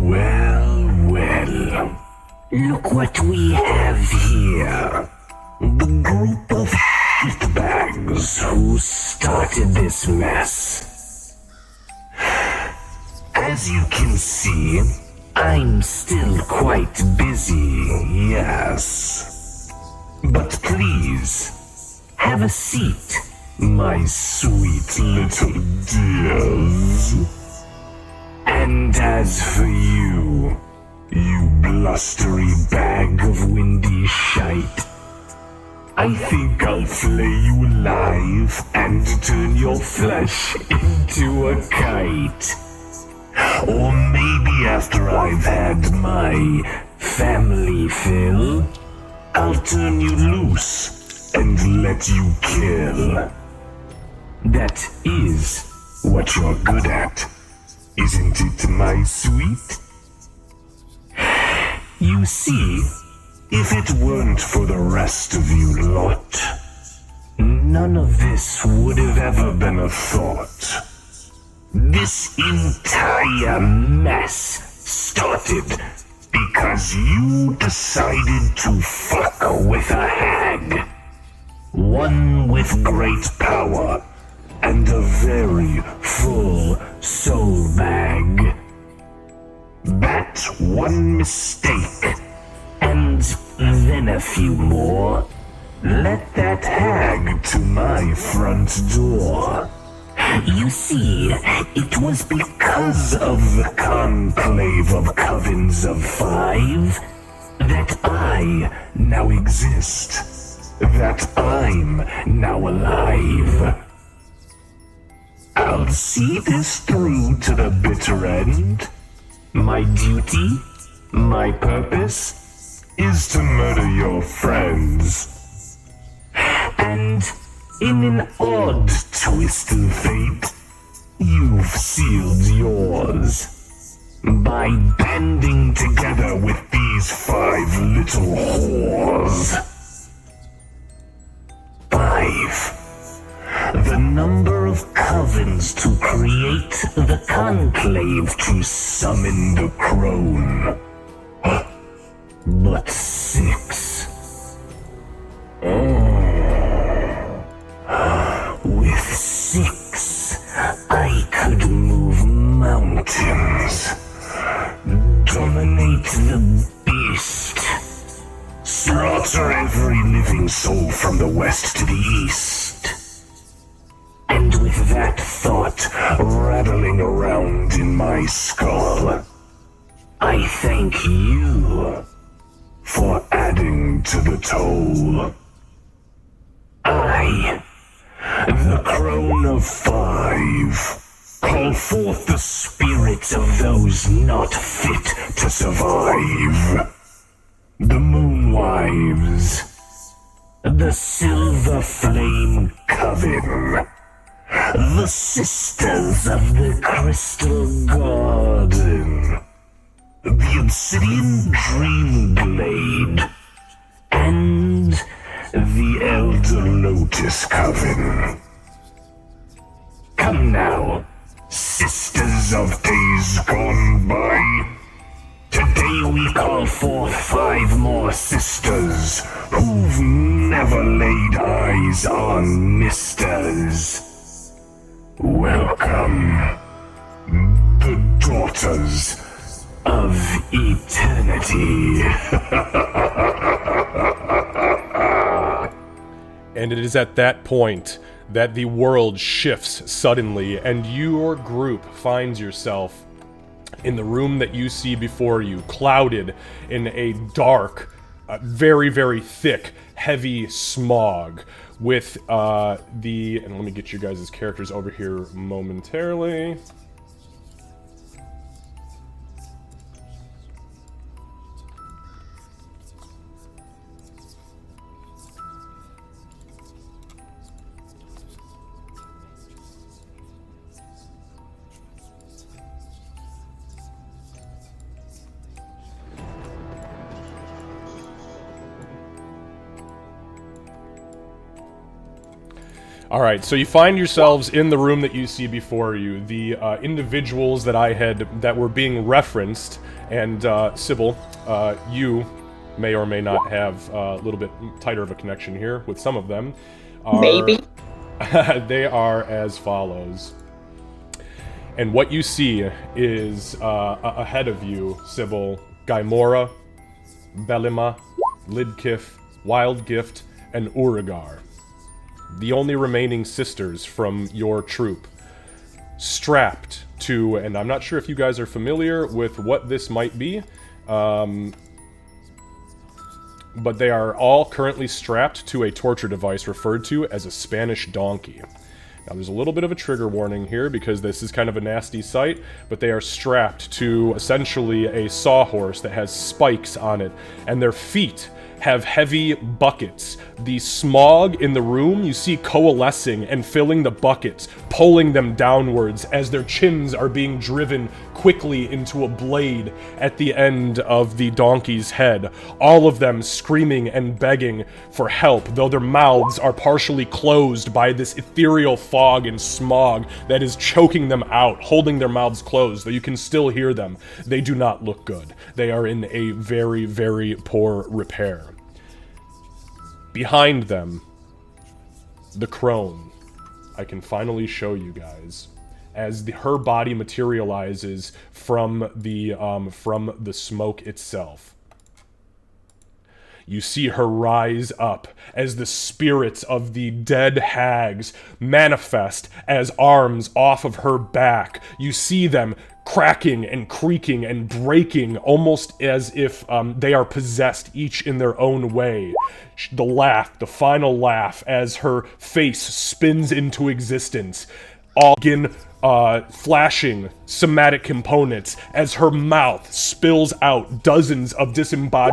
Well, well. Look what we have here. The group of shitbags who started this mess. As you can see, I'm still quite busy, yes. But please, have a seat, my sweet little dears. And as for you, you blustery bag of windy shite, I think I'll flay you alive and turn your flesh into a kite. Or maybe after I've had my family fill, I'll turn you loose and let you kill. That is what you're good at, isn't it, my sweet? You see, if it weren't for the rest of you lot, none of this would have ever been a thought. This entire mess started because you decided to fuck with a hag. One with great power and a very full soul bag. That one mistake, and then a few more, led that hag to my front door. You see, it was because of the conclave of covens of 5 that I now exist, that I'm now alive. I'll see this through to the bitter end. My duty, my purpose, is to murder your friends. And in an odd twist of fate, you've sealed yours by banding together with these 5 little whores. 5. The number of covens to create the conclave to summon the Crone. But 6. With 6, I could move mountains, dominate the beast, slaughter every living soul from the west to the east. And with that thought rattling around in my skull, I thank you for adding to the toll. I, the Crone of 5, call forth the spirits of those not fit to survive. The Moonwives, the Silver Flame Coven, the Sisters of the Crystal Garden, the Obsidian Dream Glade, and the Elder Lotus Coven. Come now, sisters of days gone by. Today we call forth 5 more sisters who've never laid eyes on misters. Welcome, the Daughters of Eternity. And it is at that point that the world shifts suddenly, and your group finds yourself in the room that you see before you, clouded in a dark, very, very thick, heavy smog, with and let me get you guys' characters over here momentarily. Alright, so you find yourselves in the room that you see before you. The individuals that were being referenced And Sybil, you may or may not have a little bit tighter of a connection here with some of them. Maybe. They are as follows. And what you see is ahead of you, Sybil, Gaimora, Belima, Lidkif, Wild Gift, and Urigar. The only remaining sisters from your troop. Strapped to, and I'm not sure if you guys are familiar with what this might be, but they are all currently strapped to a torture device referred to as a Spanish donkey. Now, there's a little bit of a trigger warning here because this is kind of a nasty sight, but they are strapped to essentially a sawhorse that has spikes on it, and their feet have heavy buckets. The smog in the room you see coalescing and filling the buckets, pulling them downwards as their chins are being driven quickly into a blade at the end of the donkey's head. All of them screaming and begging for help, though their mouths are partially closed by this ethereal fog and smog that is choking them out, holding their mouths closed, though you can still hear them. They do not look good. They are in a very, very poor repair. Behind them, the Crone. I can finally show you guys as her body materializes from the smoke itself. You see her rise up as the spirits of the dead hags manifest as arms off of her back. You see them cracking and creaking and breaking, almost as if they are possessed, each in their own way. The laugh, the final laugh, as her face spins into existence, all begin flashing somatic components as her mouth spills out dozens of disembodied